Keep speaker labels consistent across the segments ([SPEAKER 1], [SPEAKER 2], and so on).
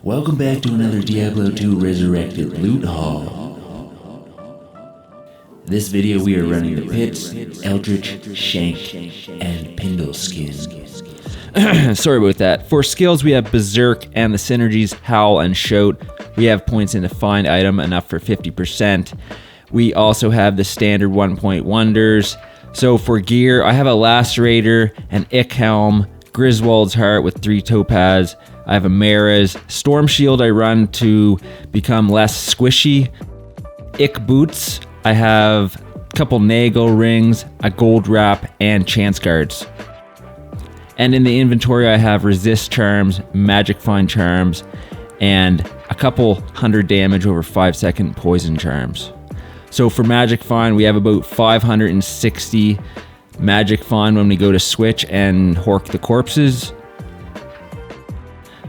[SPEAKER 1] Welcome back to another Diablo 2 Resurrected loot haul. This video we are running the Pits, Eldritch, Shank, and Pindle skin.
[SPEAKER 2] Sorry about that. For skills we have Berserk and the synergies Howl and Shout. We have points in the find item enough for 50%. We also have the standard 1-point wonders. So for gear, I have a Lacerator, an Ick Helm, Griswold's Heart with 3 topaz. I have a Maris. Storm Shield I run to become less squishy. Ick Boots. I have a couple Nagel rings, a gold wrap, and chance guards. And in the inventory I have resist charms, magic find charms, and a couple 100 damage over 5-second poison charms. So for magic find we have about 560 magic find when we go to switch and hork the corpses.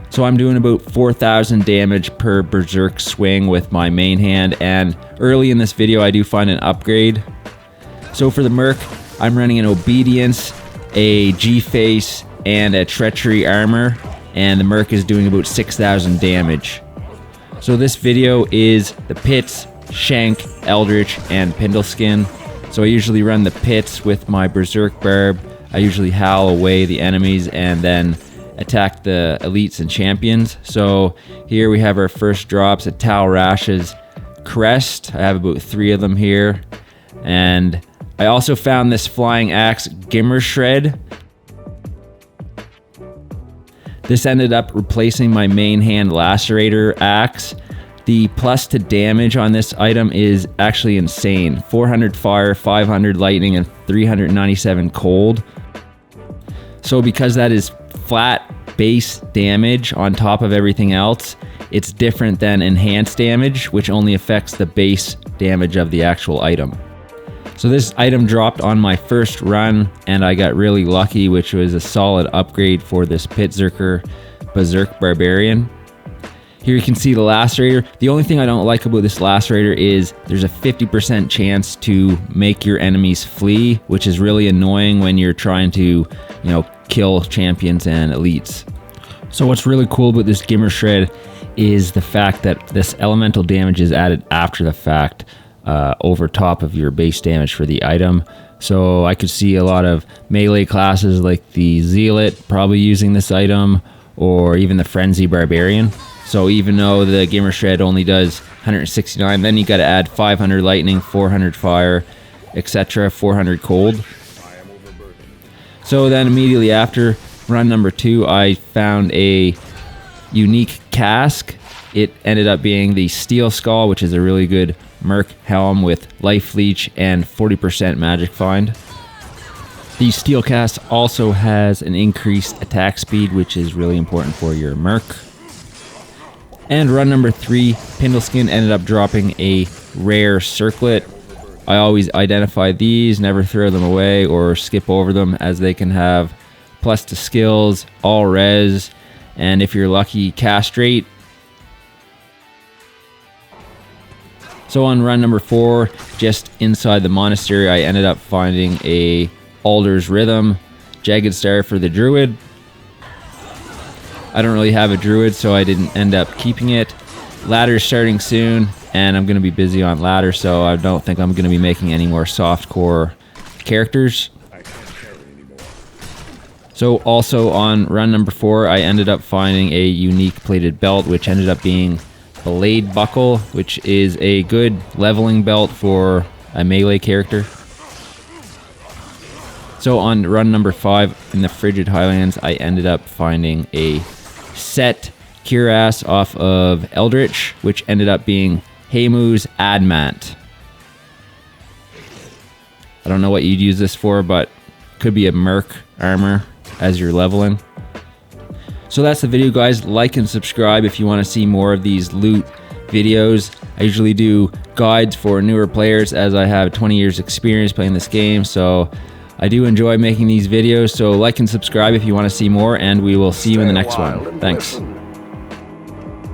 [SPEAKER 2] So I'm doing about 4,000 damage per Berserk swing with my main hand, and early in this video I do find an upgrade. So for the Merc, I'm running an Obedience, a G-Face, and a Treachery armor, and the Merc is doing about 6,000 damage. So this video is the Pits, Shank, Eldritch, and Pindle skin. So I usually run the Pits with my Berserk Barb. I usually howl away the enemies and then attack the elites and champions. So here we have our first drops at Tal Rash's crest. I have about 3 of them here. And I also found this flying axe Gimmershred. This ended up replacing my main hand Lacerator axe. The plus to damage on this item is actually insane. 400 fire, 500 lightning, and 397 cold. So because that is flat base damage on top of everything else, it's different than enhanced damage, which only affects the base damage of the actual item. So this item dropped on my first run and I got really lucky, which was a solid upgrade for this Pitzerker Berserk Barbarian. Here you can see the Lacerator. The only thing I don't like about this Lacerator is there's a 50% chance to make your enemies flee, which is really annoying when you're trying to, kill champions and elites. So what's really cool about this Gimmershred is the fact that this elemental damage is added after the fact, over top of your base damage for the item. So I could see a lot of melee classes like the Zealot probably using this item, or even the Frenzy Barbarian. So even though the Gimmershred only does 169, then you got to add 500 lightning, 400 fire, etc., 400 cold. So then immediately after run number 2, I found a unique cask. It ended up being the Steel Skull, which is a really good Merc helm with life leech and 40% magic find. The Steel Cask also has an increased attack speed, which is really important for your Merc. And run number 3, Pindle skin ended up dropping a rare circlet. I always identify these, never throw them away or skip over them, as they can have plus to skills, all res, and if you're lucky, castrate. So on run number 4, just inside the monastery, I ended up finding a Alder's Rhythm, Jagged Star for the Druid. I don't really have a Druid, so I didn't end up keeping it. Ladder's starting soon, and I'm going to be busy on ladder, so I don't think I'm going to be making any more softcore characters. So also on run number 4, I ended up finding a unique plated belt, which ended up being Blade Buckle, which is a good leveling belt for a melee character. So on run number 5 in the Frigid Highlands, I ended up finding a set cuirass off of Eldritch, which ended up being Haymu's Adamant. I don't know what you'd use this for, but could be a Merc armor as you're leveling. So that's the video, guys. Like and subscribe if you want to see more of these loot videos. I usually do guides for newer players, as I have 20 years experience playing this game, so I do enjoy making these videos. So like and subscribe if you want to see more, and we will see you in the next one. Thanks.